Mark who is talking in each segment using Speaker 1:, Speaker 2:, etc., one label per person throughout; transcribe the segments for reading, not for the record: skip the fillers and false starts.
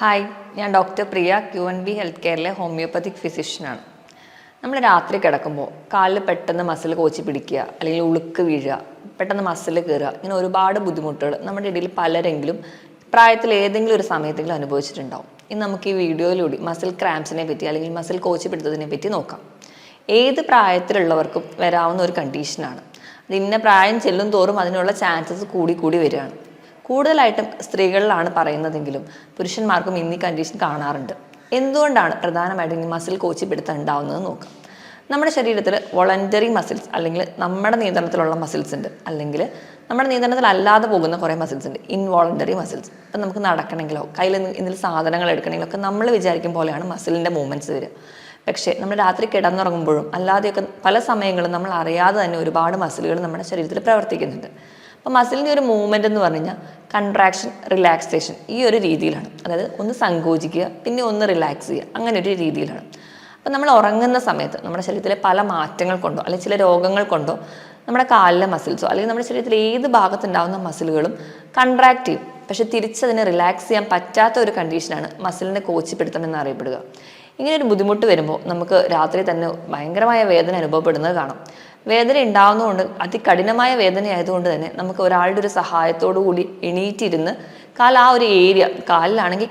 Speaker 1: Hi, ഞാൻ doctor പ്രിയ QNB health കെയറിലെ homeopathic ഫിസിഷ്യനാണ്. നമ്മൾ രാത്രി കിടക്കുമ്പോൾ കാലിൽ പെട്ടെന്ന് മസിൽ കോച്ചി പിടിക്കുക, അല്ലെങ്കിൽ ഉളുക്ക് വീഴുക, പെട്ടെന്ന് മസിൽ കയറുക, ഇങ്ങനെ ഒരുപാട് ബുദ്ധിമുട്ടുകൾ നമ്മുടെ ഇടയിൽ പലരെങ്കിലും പ്രായത്തിൽ ഏതെങ്കിലും ഒരു സമയത്തെങ്കിലും അനുഭവിച്ചിട്ടുണ്ടാവും. ഇന്ന് നമുക്ക് ഈ വീഡിയോയിലൂടെ മസിൽ ക്രാംസിനെ പറ്റി അല്ലെങ്കിൽ മസിൽ കോച്ചി പിടുത്തതിനെ പറ്റി നോക്കാം. ഏത് പ്രായത്തിലുള്ളവർക്കും വരാവുന്ന ഒരു കണ്ടീഷനാണ്. അത് ഇന്ന പ്രായം ചെല്ലും തോറും അതിനുള്ള ചാൻസസ് കൂടി വരികയാണ്. കൂടുതലായിട്ടും സ്ത്രീകളിലാണ് പറയുന്നതെങ്കിലും പുരുഷന്മാർക്കും ഇന്ന് ഈ കണ്ടീഷൻ കാണാറുണ്ട്. എന്തുകൊണ്ടാണ് പ്രധാനമായിട്ടും ഈ മസിൽ കോച്ചി പിടുത്തം ഉണ്ടാവുന്നത് നോക്കാം. നമ്മുടെ ശരീരത്തിൽ വോളണ്ടറി മസിൽസ് അല്ലെങ്കിൽ നമ്മുടെ നിയന്ത്രണത്തിലുള്ള മസിൽസ് ഉണ്ട്, അല്ലെങ്കിൽ നമ്മുടെ നിയന്ത്രണത്തിലല്ലാതെ പോകുന്ന കുറേ മസിൽസ് ഉണ്ട്, ഇൻവോളണ്ടറി മസിൽസ്. ഇപ്പം നമുക്ക് നടക്കണമെങ്കിലോ കയ്യിൽ എന്തെങ്കിലും സാധനങ്ങൾ എടുക്കണമെങ്കിലോ ഒക്കെ നമ്മൾ വിചാരിക്കും പോലെയാണ് മസിലിൻ്റെ മൂവ്മെൻറ്റ്സ് വരിക. പക്ഷേ നമ്മൾ രാത്രി കിടന്നുറങ്ങുമ്പോഴും അല്ലാതെയൊക്കെ പല സമയങ്ങളും നമ്മൾ അറിയാതെ തന്നെ ഒരുപാട് മസിലുകൾ നമ്മുടെ ശരീരത്തിൽ പ്രവർത്തിക്കുന്നുണ്ട്. അപ്പോൾ മസിലിൻ്റെ ഒരു മൂവ്മെൻ്റ് എന്ന് പറഞ്ഞു കഴിഞ്ഞാൽ കൺട്രാക്ഷൻ, റിലാക്സേഷൻ, ഈ ഒരു രീതിയിലാണ്. അതായത് ഒന്ന് സങ്കോചിക്കുക, പിന്നെ ഒന്ന് റിലാക്സ് ചെയ്യുക, അങ്ങനെ ഒരു രീതിയിലാണ്. അപ്പോൾ നമ്മൾ ഉറങ്ങുന്ന സമയത്ത് നമ്മുടെ ശരീരത്തിലെ പല മാറ്റങ്ങൾ കൊണ്ടോ അല്ലെങ്കിൽ ചില രോഗങ്ങൾ കൊണ്ടോ നമ്മുടെ കാലിലെ മസിൽസോ അല്ലെങ്കിൽ നമ്മുടെ ശരീരത്തിൽ ഏത് ഭാഗത്തുണ്ടാകുന്ന മസിലുകളും കൺട്രാക്ട് ചെയ്യും. പക്ഷെ തിരിച്ചതിനെ റിലാക്സ് ചെയ്യാൻ പറ്റാത്ത ഒരു കണ്ടീഷനാണ് മസിലിൻ്റെ കോച്ചിപ്പിടുത്തം എന്നറിയപ്പെടുക. ഇങ്ങനെ ഒരു ബുദ്ധിമുട്ട് വരുമ്പോൾ നമുക്ക് രാത്രി തന്നെ ഭയങ്കരമായ വേദന അനുഭവപ്പെടുന്നത് കാണാം. വേദന ഉണ്ടാവുന്നതുകൊണ്ട് അതികഠിനമായ വേദന ആയതുകൊണ്ട് തന്നെ നമുക്ക് ഒരാളുടെ ഒരു സഹായത്തോടു കൂടി എണീറ്റിരുന്ന് ആ ഒരു ഏരിയ, കാലിലാണെങ്കിൽ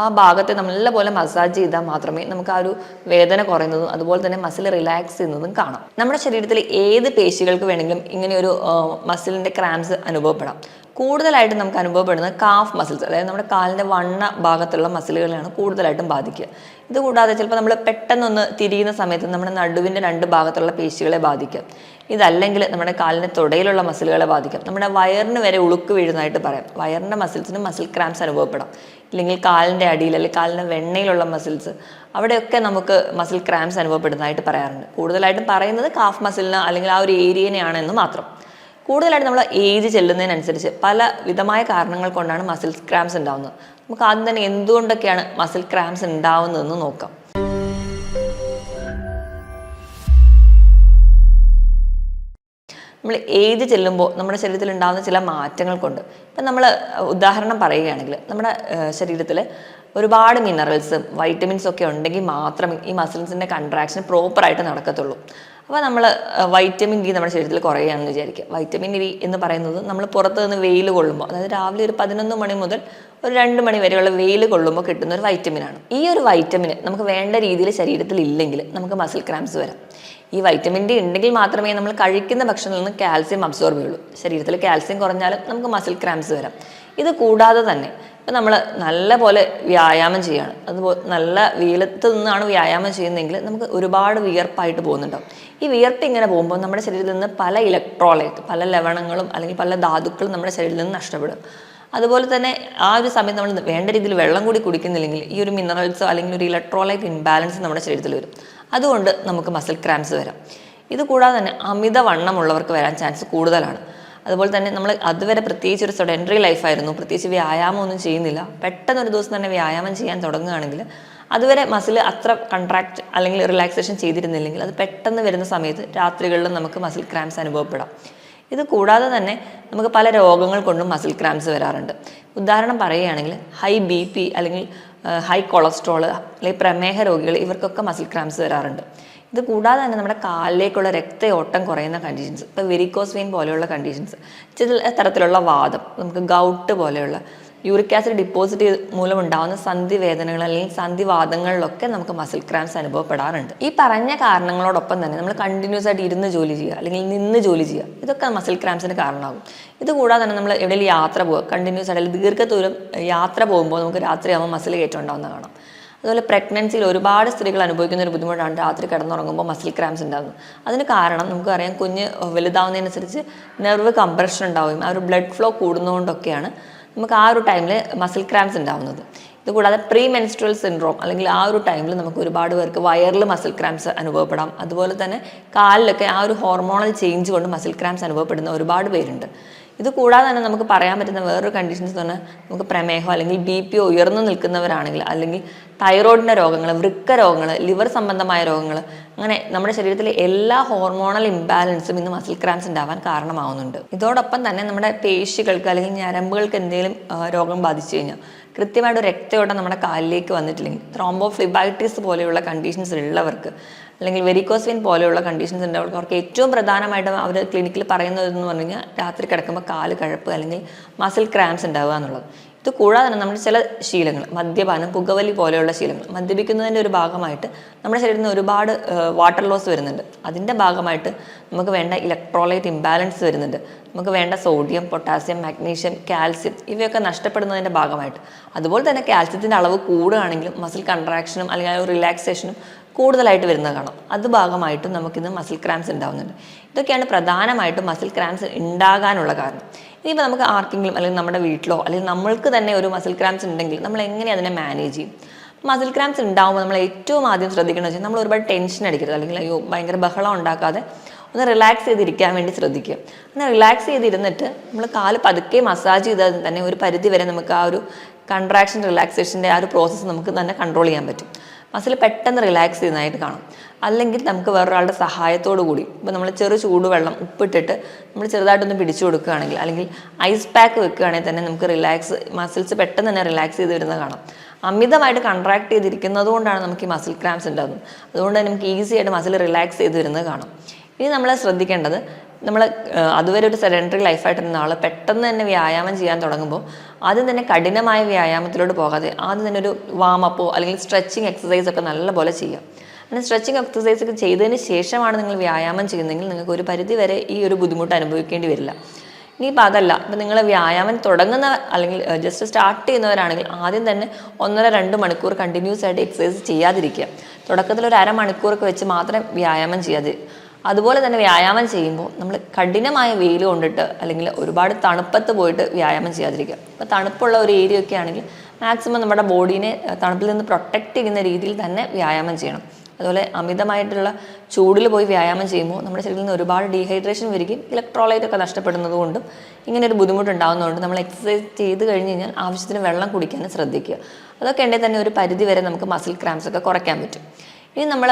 Speaker 1: ആ ഭാഗത്തെ നല്ലപോലെ മസാജ് ചെയ്താൽ മാത്രമേ നമുക്ക് ആ ഒരു വേദന കുറയുന്നതും അതുപോലെ തന്നെ മസിൽ റിലാക്സ് ചെയ്യുന്നതും കാണാം. നമ്മുടെ ശരീരത്തിൽ ഏത് പേശികൾക്ക് വേണമെങ്കിലും ഇങ്ങനെ ഒരു മസിലിൻ്റെ ക്രാംസ് അനുഭവപ്പെടാം. കൂടുതലായിട്ടും നമുക്ക് അനുഭവപ്പെടുന്നത് കാഫ് മസിൽസ്, അതായത് നമ്മുടെ കാലിൻ്റെ വണ്ണ ഭാഗത്തുള്ള മസിലുകളാണ് കൂടുതലായിട്ടും ബാധിക്കുക. ഇതുകൂടാതെ ചിലപ്പോൾ നമ്മൾ പെട്ടെന്നൊന്ന് തിരിയുന്ന സമയത്ത് നമ്മുടെ നടുവിൻ്റെ രണ്ട് ഭാഗത്തുള്ള പേശികളെ ബാധിക്കാം. ഇതല്ലെങ്കിൽ നമ്മുടെ കാലിൻ്റെ തുടയിലുള്ള മസിലുകളെ ബാധിക്കാം. നമ്മുടെ വയറിന് വരെ ഉളുക്ക് വീഴുന്നതായിട്ട് പറയാം. വയറിൻ്റെ മസിൽസിന് മസിൽ ക്രാംസ് അനുഭവപ്പെടാം. ഇല്ലെങ്കിൽ കാലിൻ്റെ അടിയിൽ അല്ലെങ്കിൽ കാലിൻ്റെ വെണ്ണയിലുള്ള മസിൽസ്, അവിടെയൊക്കെ നമുക്ക് മസിൽ ക്രാംസ് അനുഭവപ്പെടുന്നതായിട്ട് പറയാറുണ്ട്. കൂടുതലായിട്ടും പറയുന്നത് കാഫ് മസിലിന് അല്ലെങ്കിൽ ആ ഒരു ഏരിയനെയാണെന്ന് മാത്രം. കൂടുതലായിട്ട് നമ്മൾ ഏജ് ചെല്ലുന്നതിനനുസരിച്ച് പല വിധമായ കാരണങ്ങൾ കൊണ്ടാണ് മസിൽ ക്രാംസ് ഉണ്ടാവുന്നത്. നമുക്ക് ആദ്യം തന്നെ എന്തുകൊണ്ടൊക്കെയാണ് മസിൽ ക്രാംസ് ഉണ്ടാവുന്നതെന്ന് നോക്കാം. നമ്മൾ ഏജ് ചെല്ലുമ്പോൾ നമ്മുടെ ശരീരത്തിൽ ഉണ്ടാകുന്ന ചില മാറ്റങ്ങൾ കൊണ്ട്, ഇപ്പം നമ്മൾ ഉദാഹരണം പറയുകയാണെങ്കിൽ നമ്മുടെ ശരീരത്തിൽ ഒരുപാട് മിനറൽസും വൈറ്റമിൻസും ഒക്കെ ഉണ്ടെങ്കിൽ മാത്രമേ ഈ മസിൽസിൻ്റെ കൺട്രാക്ഷൻ പ്രോപ്പറായിട്ട് നടക്കത്തുള്ളൂ. അപ്പോൾ നമ്മൾ വൈറ്റമിൻ ഡി നമ്മുടെ ശരീരത്തിൽ കുറയുകയാണെന്ന് വിചാരിക്കുക. വൈറ്റമിൻ ഡി എന്ന് പറയുന്നത് നമ്മൾ പുറത്ത് നിന്ന് വെയിൽ കൊള്ളുമ്പോൾ, അതായത് രാവിലെ ഒരു 11 മണി മുതൽ ഒരു 2 മണി വരെയുള്ള വെയിൽ കൊള്ളുമ്പോൾ കിട്ടുന്ന ഒരു വൈറ്റമിനാണ്. ഈ ഒരു വൈറ്റമിന് നമുക്ക് വേണ്ട രീതിയിൽ ശരീരത്തിൽ ഇല്ലെങ്കിൽ നമുക്ക് മസിൽ ക്രാംസ് വരാം. ഈ വൈറ്റമിൻ ഡി ഉണ്ടെങ്കിൽ മാത്രമേ നമ്മൾ കഴിക്കുന്ന ഭക്ഷണത്തിൽ നിന്ന് കാൽസ്യം അബ്സോർബ് ചെയ്യുള്ളൂ. ശരീരത്തിൽ കാൽസ്യം കുറഞ്ഞാലും നമുക്ക് മസിൽ ക്രാംസ് വരാം. ഇത് കൂടാതെ തന്നെ ഇപ്പം നമ്മൾ നല്ല പോലെ വ്യായാമം ചെയ്യുകയാണ്, അതുപോലെ നല്ല വെയിലത്ത് നിന്നാണ് വ്യായാമം ചെയ്യുന്നതെങ്കിൽ നമുക്ക് ഒരുപാട് വിയർപ്പായിട്ട് പോകുന്നുണ്ടാവും. ഈ വിയർപ്പ് ഇങ്ങനെ പോകുമ്പോൾ നമ്മുടെ ശരീരത്തിൽ നിന്ന് പല ഇലക്ട്രോലൈറ്റ്, പല ലവണങ്ങളും അല്ലെങ്കിൽ പല ധാതുക്കളും നമ്മുടെ ശരീരത്തിൽ നിന്ന് നഷ്ടപ്പെടും. അതുപോലെ തന്നെ ആ ഒരു സമയത്ത് നമ്മൾ വേണ്ട രീതിയിൽ വെള്ളം കൂടി കുടിക്കുന്നില്ലെങ്കിൽ ഈ ഒരു മിനറൽസോ അല്ലെങ്കിൽ ഒരു ഇലക്ട്രോലൈറ്റ് ഇൻബാലൻസ് നമ്മുടെ ശരീരത്തിൽ വരും. അതുകൊണ്ട് നമുക്ക് മസിൽ ക്രാംസ് വരാം. ഇത് കൂടാതെ തന്നെ അമിതവണ്ണമുള്ളവർക്ക് വരാൻ ചാൻസ് കൂടുതലാണ്. അതുപോലെ തന്നെ നമ്മൾ അതുവരെ പ്രത്യേകിച്ച് ഒരു സെഡൻറ്ററി ലൈഫായിരുന്നു, പ്രത്യേകിച്ച് വ്യായാമം ഒന്നും ചെയ്യുന്നില്ല, പെട്ടെന്ന് ഒരു ദിവസം തന്നെ വ്യായാമം ചെയ്യാൻ തുടങ്ങുകയാണെങ്കിൽ അതുവരെ മസിൽ അത്ര കൺട്രാക്ട് അല്ലെങ്കിൽ റിലാക്സേഷൻ ചെയ്തിരുന്നില്ലെങ്കിൽ അത് പെട്ടെന്ന് വരുന്ന സമയത്ത് രാത്രികളിലും നമുക്ക് മസിൽ ക്രാംസ് അനുഭവപ്പെടാം. ഇത് കൂടാതെ തന്നെ നമുക്ക് പല രോഗങ്ങൾ കൊണ്ടും മസിൽ ക്രാംസ് വരാറുണ്ട്. ഉദാഹരണം പറയുകയാണെങ്കിൽ ഹൈ BP അല്ലെങ്കിൽ ഹൈ കൊളസ്ട്രോൾ അല്ലെങ്കിൽ പ്രമേഹ രോഗികൾ, ഇവർക്കൊക്കെ മസിൽ ക്രാംസ് വരാറുണ്ട്. ഇത് കൂടാതെ തന്നെ നമ്മുടെ കാലിലേക്കുള്ള രക്തയോട്ടം കുറയുന്ന കണ്ടീഷൻസ്, ഇപ്പോൾ വെരിക്കോസ് വെയിൻ പോലെയുള്ള കണ്ടീഷൻസ്, ചില തരത്തിലുള്ള വാദം, നമുക്ക് ഗൗട്ട് പോലെയുള്ള യൂറിക് ആസിഡ് ഡിപ്പോസിറ്റ് മൂലം ഉണ്ടാകുന്ന സന്ധിവേദനകൾ അല്ലെങ്കിൽ സന്ധിവാദങ്ങളിലൊക്കെ നമുക്ക് മസിൽ ക്രാംസ് അനുഭവപ്പെടാറുണ്ട്. ഈ പറഞ്ഞ കാരണങ്ങളോടൊപ്പം തന്നെ നമ്മൾ കണ്ടിന്യൂസ് ആയിട്ട് ഇരുന്ന് ജോലി ചെയ്യുക അല്ലെങ്കിൽ നിന്ന് ജോലി ചെയ്യുക, ഇതൊക്കെ മസിൽ ക്രാംസിന് കാരണമാകും. ഇത് കൂടാതെ തന്നെ നമ്മൾ എവിടെയെങ്കിലും യാത്ര പോവുക, കണ്ടിന്യൂസ് ആയിട്ട് ദീർഘദൂരം യാത്ര പോകുമ്പോൾ നമുക്ക് രാത്രിയാകുമ്പോൾ മസിൽ കയറ്റം ഉണ്ടാകുന്ന കാണാം. അതുപോലെ പ്രഗ്നൻസിയിൽ ഒരുപാട് സ്ത്രീകൾ അനുഭവിക്കുന്ന ഒരു ബുദ്ധിമുട്ടാണ് രാത്രി കിടന്നുറങ്ങുമ്പോൾ മസിൽ ക്രാംസ് ഉണ്ടാകുന്നത്. അതിന് കാരണം നമുക്കറിയാം, കുഞ്ഞ് വലുതാവുന്നതിനനുസരിച്ച് നെർവ് കംപ്രഷൻ ഉണ്ടാവുകയും ആ ഒരു ബ്ലഡ് ഫ്ലോ കൂടുന്നതുകൊണ്ടൊക്കെയാണ് നമുക്ക് ആ ഒരു ടൈമിൽ മസിൽ ക്രാംസ് ഉണ്ടാവുന്നത്. ഇതുകൂടാതെ പ്രീ മെൻസ്ട്രൽ സിൻഡ്രോം അല്ലെങ്കിൽ ആ ഒരു ടൈമിൽ നമുക്ക് ഒരുപാട് പേർക്ക് വയറിൽ മസിൽ ക്രാംസ് അനുഭവപ്പെടാം. അതുപോലെ തന്നെ കാലിലൊക്കെ ആ ഒരു ഹോർമോണൽ ചേഞ്ച് കൊണ്ട് മസിൽ ക്രാംസ് അനുഭവപ്പെടുന്ന ഒരുപാട് പേരുണ്ട്. ഇത് കൂടാതെ തന്നെ നമുക്ക് പറയാൻ പറ്റുന്ന വേറൊരു കണ്ടീഷൻസ് തന്നെ നമുക്ക് പ്രമേഹം അല്ലെങ്കിൽ BP ഉയർന്നു നിൽക്കുന്നവരാണെങ്കിൽ, അല്ലെങ്കിൽ തൈറോയിഡിൻ്റെ രോഗങ്ങൾ, വൃക്ക രോഗങ്ങൾ, ലിവർ സംബന്ധമായ രോഗങ്ങൾ, അങ്ങനെ നമ്മുടെ ശരീരത്തിലെ എല്ലാ ഹോർമോണൽ ഇംബാലൻസും ഇന്ന് മസിൽ ക്രാംസ് ഉണ്ടാവാൻ കാരണമാവുന്നുണ്ട്. ഇതോടൊപ്പം തന്നെ നമ്മുടെ പേശികൾക്ക് അല്ലെങ്കിൽ ഞരമ്പുകൾക്ക് എന്തെങ്കിലും രോഗം ബാധിച്ചു കഴിഞ്ഞാൽ, കൃത്യമായിട്ട് ഒരു രക്തയോട്ടം നമ്മുടെ കാലിലേക്ക് വന്നിട്ടില്ലെങ്കിൽ, ത്രോംബോഫ്ലിബൈറ്റിസ് പോലെയുള്ള കണ്ടീഷൻസ് ഉള്ളവർക്ക്, അല്ലെങ്കിൽ വെരിക്കോസ് വെയിൻ പോലെയുള്ള കണ്ടീഷൻസ് ഉള്ളവർക്ക്, അവർക്ക് ഏറ്റവും പ്രധാനമായിട്ടും അവർ ക്ലിനിക്കിൽ പറയുന്നതെന്ന് പറഞ്ഞു കഴിഞ്ഞാൽ രാത്രി കിടക്കുമ്പോൾ കാല് കഴപ്പ് അല്ലെങ്കിൽ മസിൽ ക്രാംസ് ഉണ്ടാവുക എന്നുള്ളത്. ഇത് കൂടാതെ തന്നെ നമ്മുടെ ചില ശീലങ്ങൾ, മദ്യപാനം, പുകവലി പോലെയുള്ള ശീലങ്ങൾ, മദ്യപിക്കുന്നതിൻ്റെ ഒരു ഭാഗമായിട്ട് നമ്മുടെ ശരീരത്തിൽ നിന്ന് ഒരുപാട് വാട്ടർ ലോസ് വരുന്നുണ്ട്. അതിൻ്റെ ഭാഗമായിട്ട് നമുക്ക് വേണ്ട ഇലക്ട്രോലൈറ്റ് ഇംബാലൻസ് വരുന്നുണ്ട്. നമുക്ക് വേണ്ട സോഡിയം, പൊട്ടാസ്യം, മാഗ്നീഷ്യം, കാൽസ്യം ഇവയൊക്കെ നഷ്ടപ്പെടുന്നതിൻ്റെ ഭാഗമായിട്ട്. അതുപോലെ തന്നെ കാൽസ്യത്തിൻ്റെ അളവ് കൂടുകയാണെങ്കിലും മസിൽ കൺട്രാക്ഷനും അല്ലെങ്കിൽ റിലാക്സേഷനും കൂടുതലായിട്ട് വരുന്നത് കാണാം. അത് ഭാഗമായിട്ടും നമുക്കിന്ന് മസിൽ ക്രാംസ് ഉണ്ടാകുന്നുണ്ട്. ഇതൊക്കെയാണ് പ്രധാനമായിട്ടും മസിൽ ക്രാംസ് ഉണ്ടാകാനുള്ള കാരണം. ഇനിയിപ്പോൾ നമുക്ക് ആർക്കെങ്കിലും അല്ലെങ്കിൽ നമ്മുടെ വീട്ടിലോ അല്ലെങ്കിൽ നമ്മൾക്ക് തന്നെ ഒരു മസിൽ ക്രാംസ് ഉണ്ടെങ്കിൽ നമ്മൾ എങ്ങനെ അതിനെ മാനേജ് ചെയ്യും? മസിൽ ക്രാംസ് ഉണ്ടാകുമ്പോൾ നമ്മൾ ഏറ്റവും ആദ്യം ശ്രദ്ധിക്കേണ്ടത് വെച്ചാൽ നമ്മൾ ഒരുപാട് ടെൻഷൻ അടിക്കരുത്, അല്ലെങ്കിൽ അയ്യോ ഭയങ്കര ബഹളം ഉണ്ടാക്കാതെ ഒന്ന് റിലാക്സ് ചെയ്തിരിക്കാൻ വേണ്ടി ശ്രദ്ധിക്കുക. അങ്ങനെ റിലാക്സ് ചെയ്തിരുന്നിട്ട് നമ്മൾ കാല് പതുക്കെ മസാജ് ചെയ്താൽ തന്നെ ഒരു പരിധി വരെ നമുക്ക് ആ ഒരു കൺട്രാക്ഷൻ റിലാക്സേഷൻ്റെ ആ ഒരു പ്രോസസ്സ് നമുക്ക് തന്നെ കൺട്രോൾ ചെയ്യാൻ പറ്റും. മസിൽ പെട്ടെന്ന് റിലാക്സ് ചെയ്യുന്നതായിട്ട് കാണും. അല്ലെങ്കിൽ നമുക്ക് വേറൊരാളുടെ സഹായത്തോടു കൂടി, ഇപ്പോൾ നമ്മൾ ചെറു ചൂടുവെള്ളം ഉപ്പിട്ടിട്ട് നമ്മൾ ചെറുതായിട്ടൊന്ന് പിടിച്ചു കൊടുക്കുകയാണെങ്കിൽ, അല്ലെങ്കിൽ ഐസ് പാക്ക് വെക്കുകയാണെങ്കിൽ തന്നെ നമുക്ക് മസിൽസ് പെട്ടെന്ന് തന്നെ റിലാക്സ് ചെയ്ത് വരുന്നത് കാണാം. അമിതമായിട്ട് കൺട്രാക്ട് ചെയ്തിരിക്കുന്നത് കൊണ്ടാണ് നമുക്ക് ഈ മസിൽ ക്രാംസ് ഉണ്ടാകുന്നത്. അതുകൊണ്ട് തന്നെ നമുക്ക് ഈസി ആയിട്ട് മസിൽ റിലാക്സ് ചെയ്ത് വരുന്നത് കാണാം. ഇനി നമ്മൾ ശ്രദ്ധിക്കേണ്ടത്, നമ്മൾ അതുവരെ ഒരു സെഡൻറ്ററി ലൈഫായിട്ടിരുന്ന ആൾ പെട്ടെന്ന് തന്നെ വ്യായാമം ചെയ്യാൻ തുടങ്ങുമ്പോൾ ആദ്യം തന്നെ കഠിനമായ വ്യായാമത്തിലോട്ട് പോകാതെ ആദ്യം തന്നെ ഒരു വാമപ്പോ അല്ലെങ്കിൽ സ്ട്രെച്ചിങ് എക്സസൈസ് ഒക്കെ നല്ലപോലെ ചെയ്യുക. അങ്ങനെ സ്ട്രെച്ചിങ് എക്സസൈസ് ഒക്കെ ചെയ്തതിന് ശേഷമാണ് നിങ്ങൾ വ്യായാമം ചെയ്യുന്നതെങ്കിൽ നിങ്ങൾക്ക് ഒരു പരിധി വരെ ഈ ഒരു ബുദ്ധിമുട്ട് അനുഭവിക്കേണ്ടി വരില്ല. ഇനിയിപ്പോൾ അതല്ല, ഇപ്പം നിങ്ങൾ വ്യായാമം തുടങ്ങുന്ന അല്ലെങ്കിൽ ജസ്റ്റ് സ്റ്റാർട്ട് ചെയ്യുന്നവരാണെങ്കിൽ ആദ്യം തന്നെ 1.5-2 മണിക്കൂർ കണ്ടിന്യൂസ് ആയിട്ട് എക്സസൈസ് ചെയ്യാതിരിക്കുക. തുടക്കത്തിൽ ഒരു അരമണിക്കൂറൊക്കെ വെച്ച് മാത്രം വ്യായാമം ചെയ്യാതെ. അതുപോലെ തന്നെ വ്യായാമം ചെയ്യുമ്പോൾ നമ്മൾ കഠിനമായ വെയിൽ കൊണ്ടിട്ട് അല്ലെങ്കിൽ ഒരുപാട് തണുപ്പത്ത് പോയിട്ട് വ്യായാമം ചെയ്യാതിരിക്കുക. ഇപ്പോൾ തണുപ്പുള്ള ഒരു ഏരിയ ഒക്കെ ആണെങ്കിൽ മാക്സിമം നമ്മുടെ ബോഡീനെ തണുപ്പിൽ നിന്ന് പ്രൊട്ടക്റ്റ് ചെയ്യുന്ന രീതിയിൽ തന്നെ വ്യായാമം ചെയ്യണം. അതുപോലെ അമിതമായിട്ടുള്ള ചൂടിൽ പോയി വ്യായാമം ചെയ്യുമ്പോൾ നമ്മുടെ ശരീരത്തിൽ നിന്ന് ഒരുപാട് ഡീഹൈഡ്രേഷൻ വരികയും ഇലക്ട്രോലൈറ്റ് ഒക്കെ നഷ്ടപ്പെടുന്നത് കൊണ്ടും ഇങ്ങനെ ഒരു ബുദ്ധിമുട്ടുണ്ടാകുന്നതുകൊണ്ട് നമ്മൾ എക്സസൈസ് ചെയ്ത് കഴിഞ്ഞ് കഴിഞ്ഞാൽ ആവശ്യത്തിന് വെള്ളം കുടിക്കാനും ശ്രദ്ധിക്കുക. അതൊക്കെ ഉണ്ടെങ്കിൽ തന്നെ ഒരു പരിധി വരെ നമുക്ക് മസിൽ ക്രാംസ് ഒക്കെ കുറയ്ക്കാൻ പറ്റും. ഇനി നമ്മൾ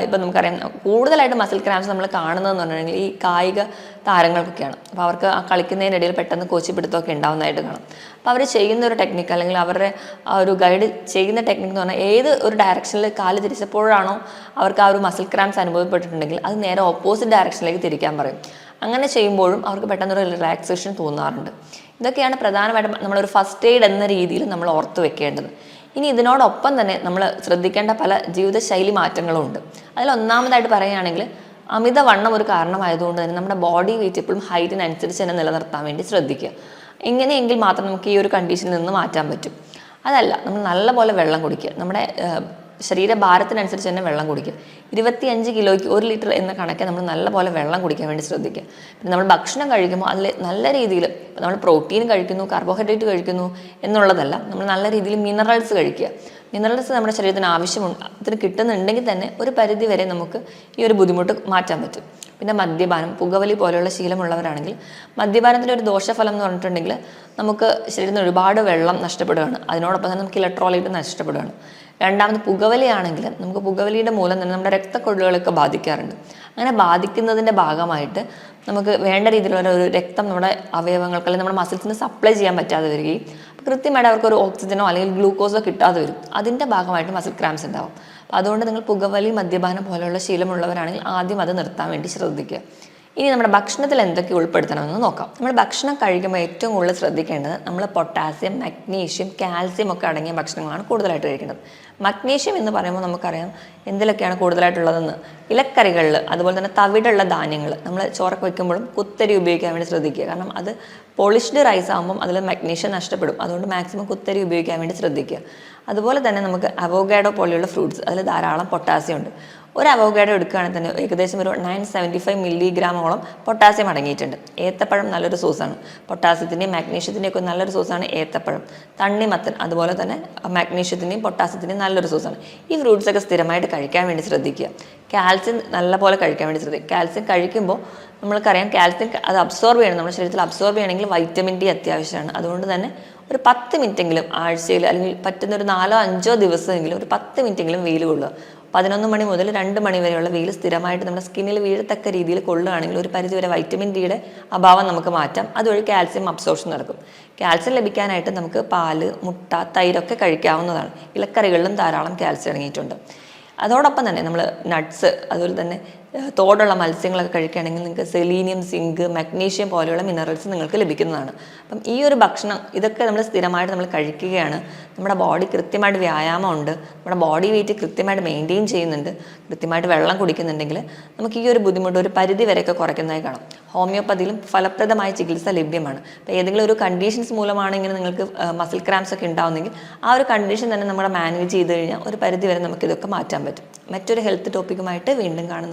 Speaker 1: ഇപ്പം നമുക്കറിയാം കൂടുതലായിട്ട് മസിൽ ക്രാംസ് നമ്മൾ കാണുന്നതെന്ന് പറഞ്ഞിട്ടുണ്ടെങ്കിൽ ഈ കായിക താരങ്ങൾക്കൊക്കെയാണ്. അപ്പോൾ അവർക്ക് ആ കളിക്കുന്നതിനിടയിൽ പെട്ടെന്ന് കോച്ചിപ്പിടുത്തമൊക്കെ ഉണ്ടാകുന്നതായിട്ട് കാണാം. അപ്പോൾ അവർ ചെയ്യുന്ന ഒരു ടെക്നിക്ക് അല്ലെങ്കിൽ അവരുടെ ആ ഒരു ഗൈഡ് ചെയ്യുന്ന ടെക്നിക്ക് എന്ന് പറഞ്ഞാൽ ഏത് ഒരു ഡയറക്ഷനിൽ കാല് തിരിച്ചപ്പോഴാണോ അവർക്ക് ആ ഒരു മസിൽ ക്രാംസ് അനുഭവപ്പെട്ടിട്ടുണ്ടെങ്കിൽ അത് നേരെ ഓപ്പോസിറ്റ് ഡയറക്ഷനിലേക്ക് തിരിക്കാൻ പറയും. അങ്ങനെ ചെയ്യുമ്പോഴും അവർക്ക് പെട്ടെന്നൊരു റിലാക്സേഷൻ തോന്നാറുണ്ട്. ഇതൊക്കെയാണ് പ്രധാനമായിട്ടും നമ്മളൊരു ഫസ്റ്റ് എയ്ഡ് എന്ന രീതിയിൽ നമ്മൾ ഓർത്ത് വെക്കേണ്ടത്. ഇനി ഇതിനോടൊപ്പം തന്നെ നമ്മൾ ശ്രദ്ധിക്കേണ്ട പല ജീവിതശൈലി മാറ്റങ്ങളും ഉണ്ട്. അതിലൊന്നാമതായിട്ട് പറയുകയാണെങ്കിൽ അമിതവണ്ണം ഒരു കാരണമായതുകൊണ്ട് തന്നെ നമ്മുടെ ബോഡി വെയിറ്റ് എപ്പോഴും ഹൈറ്റിനനുസരിച്ച് തന്നെ നിലനിർത്താൻ വേണ്ടി ശ്രദ്ധിക്കുക. എങ്ങനെയെങ്കിൽ മാത്രം നമുക്ക് ഈ ഒരു കണ്ടീഷനിൽ നിന്ന് മാറ്റാൻ പറ്റും. അതല്ല, നമ്മൾ നല്ലപോലെ വെള്ളം കുടിക്കുക. നമ്മുടെ ശരീരഭാരത്തിനനുസരിച്ച് തന്നെ വെള്ളം കുടിക്കുക. 25 കിലോയ്ക്ക് 1 ലിറ്റർ എന്ന കണക്കെ നമ്മൾ നല്ലപോലെ വെള്ളം കുടിക്കാൻ വേണ്ടി ശ്രദ്ധിക്കുക. പിന്നെ നമ്മൾ ഭക്ഷണം കഴിക്കുമ്പോൾ അതിൽ നല്ല രീതിയിൽ നമ്മൾ പ്രോട്ടീൻ കഴിക്കുന്നു, കാർബോഹൈഡ്രേറ്റ് കഴിക്കുന്നു എന്നുള്ളതല്ല, നമ്മൾ നല്ല രീതിയിൽ മിനറൽസ് കഴിക്കുക. മിനറൽസ് നമ്മുടെ ശരീരത്തിന് ആവശ്യമുണ്ട്, അതിന് കിട്ടുന്നുണ്ടെങ്കിൽ തന്നെ ഒരു പരിധി വരെ നമുക്ക് ഈ ഒരു ബുദ്ധിമുട്ട് മാറ്റാൻ പറ്റും. പിന്നെ മദ്യപാനം, പുകവലി പോലെയുള്ള ശീലമുള്ളവരാണെങ്കിൽ മദ്യപാനത്തിൻ്റെ ഒരു ദോഷഫലം എന്ന് പറഞ്ഞിട്ടുണ്ടെങ്കിൽ നമുക്ക് ശരീരത്തിന് ഒരുപാട് വെള്ളം നഷ്ടപ്പെടുകയാണ്. അതിനോടൊപ്പം തന്നെ നമുക്ക് ഇലക്ട്രോലൈറ്റ് നഷ്ടപ്പെടുകയാണ്. രണ്ടാമത് പുകവലിയാണെങ്കിൽ നമുക്ക് പുകവലിയുടെ മൂലം തന്നെ നമ്മുടെ രക്തക്കൊഴലുകളൊക്കെ ബാധിക്കാറുണ്ട്. അങ്ങനെ ബാധിക്കുന്നതിൻ്റെ ഭാഗമായിട്ട് നമുക്ക് വേണ്ട രീതിയിലുള്ള ഒരു രക്തം നമ്മുടെ അവയവങ്ങൾക്ക് അല്ലെങ്കിൽ നമ്മുടെ മസിൽസിന് സപ്ലൈ ചെയ്യാൻ പറ്റാതെ വരികയും കൃത്യമായിട്ട് അവർക്കൊരു ഓക്സിജനോ അല്ലെങ്കിൽ ഗ്ലൂക്കോസോ കിട്ടാതെ വരും. അതിൻ്റെ ഭാഗമായിട്ട് മസിൽ ക്രാംസ് ഉണ്ടാവും. അപ്പോൾ അതുകൊണ്ട് നിങ്ങൾ പുകവലി, മദ്യപാനം പോലെയുള്ള ശീലമുള്ളവരാണെങ്കിൽ ആദ്യം അത് നിർത്താൻ വേണ്ടി ശ്രദ്ധിക്കുക. ഇനി നമ്മുടെ ഭക്ഷണത്തിൽ എന്തൊക്കെ ഉൾപ്പെടുത്തണമെന്ന് നോക്കാം. നമ്മൾ ഭക്ഷണം കഴിക്കുമ്പോൾ ഏറ്റവും കൂടുതൽ ശ്രദ്ധിക്കേണ്ടത് നമ്മൾ പൊട്ടാസ്യം, മഗ്നീഷ്യം, കാൽസ്യം ഒക്കെ അടങ്ങിയ ഭക്ഷണങ്ങളാണ് കൂടുതലായിട്ട് കഴിക്കേണ്ടത്. മഗ്നീഷ്യം എന്ന് പറയുമ്പോൾ നമുക്കറിയാം എന്തിലൊക്കെയാണ് കൂടുതലായിട്ടുള്ളതെന്ന്. ഇലക്കറികളിൽ, അതുപോലെ തന്നെ തവിടുള്ള ധാന്യങ്ങൾ, നമ്മൾ ചോറൊക്കെ വയ്ക്കുമ്പോഴും കുത്തരി ഉപയോഗിക്കാൻ വേണ്ടി ശ്രദ്ധിക്കുക. കാരണം അത് പോളിഷ്ഡ് റൈസ് ആകുമ്പം അതിൽ മഗ്നീഷ്യം നഷ്ടപ്പെടും. അതുകൊണ്ട് മാക്സിമം കുത്തരി ഉപയോഗിക്കാൻ വേണ്ടി ശ്രദ്ധിക്കുക. അതുപോലെ തന്നെ നമുക്ക് അവോക്കാഡോ പോലെയുള്ള ഫ്രൂട്ട്സ്, അതിൽ ധാരാളം പൊട്ടാസ്യം ഉണ്ട്. ഒരു അവോക്കാഡോ എടുക്കുകയാണെങ്കിൽ തന്നെ ഏകദേശം ഒരു 975 മില്ലിഗ്രാമോളം പൊട്ടാസ്യം അടങ്ങിയിട്ടുണ്ട്. ഏത്തപ്പഴം നല്ലൊരു സോഴ്സാണ്. പൊട്ടാസ്യത്തിൻ്റെയും മാഗ്നീഷ്യത്തിൻ്റെയും ഒക്കെ നല്ലൊരു സോഴ്സാണ് ഏത്തപ്പഴം. തണ്ണിമത്തൻ അതുപോലെ തന്നെ മാഗ്നീഷ്യത്തിൻ്റെയും പൊട്ടാസ്യത്തിൻ്റെയും നല്ലൊരു സോഴ്സാണ്. ഈ ഫ്രൂട്ട്സൊക്കെ സ്ഥിരമായിട്ട് കഴിക്കാൻ വേണ്ടി ശ്രദ്ധിക്കുക. കാൽസ്യം നല്ലപോലെ കഴിക്കാൻ വേണ്ടി ശ്രദ്ധിക്കുക. കാൽസ്യം കഴിക്കുമ്പോൾ നമ്മൾക്കറിയാം കാൽസ്യം അത് അബ്സോർബ് ചെയ്യണം. നമ്മുടെ ശരീരത്തിൽ അബ്സോർബ് ചെയ്യണമെങ്കിൽ വൈറ്റമിൻ ഡി അത്യാവശ്യമാണ്. അതുകൊണ്ട് തന്നെ ഒരു 10 മിനിറ്റെങ്കിലും ആഴ്ചയിൽ അല്ലെങ്കിൽ പറ്റുന്ന ഒരു 4-5 ദിവസമെങ്കിലും ഒരു 10 മിനിറ്റെങ്കിലും വെയിൽ കൊള്ളുക. 11 മണി മുതൽ 2 മണി വരെയുള്ള വെയിൽ സ്ഥിരമായിട്ട് നമ്മുടെ സ്കിന്നിൽ വീഴത്തക്ക രീതിയിൽ കൊള്ളുകയാണെങ്കിൽ ഒരു പരിധിവരെ വൈറ്റമിൻ ഡിയുടെ അഭാവം നമുക്ക് മാറ്റാം. അതുവഴി കാൽസ്യം അബ്സോർപ്ഷൻ നടക്കും. കാൽസ്യം ലഭിക്കാനായിട്ട് നമുക്ക് പാല്, മുട്ട, തൈരൊക്കെ കഴിക്കാവുന്നതാണ്. ഇലക്കറികളിലും ധാരാളം കാൽസ്യം അടങ്ങിയിട്ടുണ്ട്. അതോടൊപ്പം തന്നെ നമ്മൾ നട്ട്സ്, അതുപോലെ തന്നെ തോടുള്ള മത്സ്യങ്ങളൊക്കെ കഴിക്കുകയാണെങ്കിൽ നിങ്ങൾക്ക് സെലീനിയം, സിങ്ക്, മഗ്നീഷ്യം പോലെയുള്ള മിനറൽസ് നിങ്ങൾക്ക് ലഭിക്കുന്നതാണ്. അപ്പം ഈ ഒരു ഭക്ഷണം ഇതൊക്കെ നമ്മൾ സ്ഥിരമായിട്ട് നമ്മൾ കഴിക്കുകയാണ്. നമ്മുടെ ബോഡി കൃത്യമായിട്ട് വ്യായാമമുണ്ട്, നമ്മുടെ ബോഡി വെയിറ്റ് കൃത്യമായിട്ട് മെയിൻറ്റെയിൻ ചെയ്യുന്നുണ്ട്, കൃത്യമായിട്ട് വെള്ളം കുടിക്കുന്നുണ്ടെങ്കിൽ നമുക്ക് ഈ ഒരു ബുദ്ധിമുട്ട് ഒരു പരിധി വരെയൊക്കെ കുറയ്ക്കുന്നതായി കാണാം. ഹോമിയോപ്പതിയിലും ഫലപ്രദമായ ചികിത്സ ലഭ്യമാണ്. അപ്പോൾ ഏതെങ്കിലും ഒരു കണ്ടീഷൻസ് മൂലമാണ് ഇങ്ങനെ നിങ്ങൾക്ക് മസിൽ ക്രാംസ് ഒക്കെ ഉണ്ടാവുന്നെങ്കിൽ ആ ഒരു കണ്ടീഷൻ തന്നെ നമ്മൾ മാനേജ് ചെയ്ത് കഴിഞ്ഞാൽ ഒരു പരിധി വരെ നമുക്കിതൊക്കെ മാറ്റാൻ പറ്റും. മറ്റൊരു ഹെൽത്ത് ടോപ്പിക്കുമായിട്ട് വീണ്ടും കാണുന്നത്.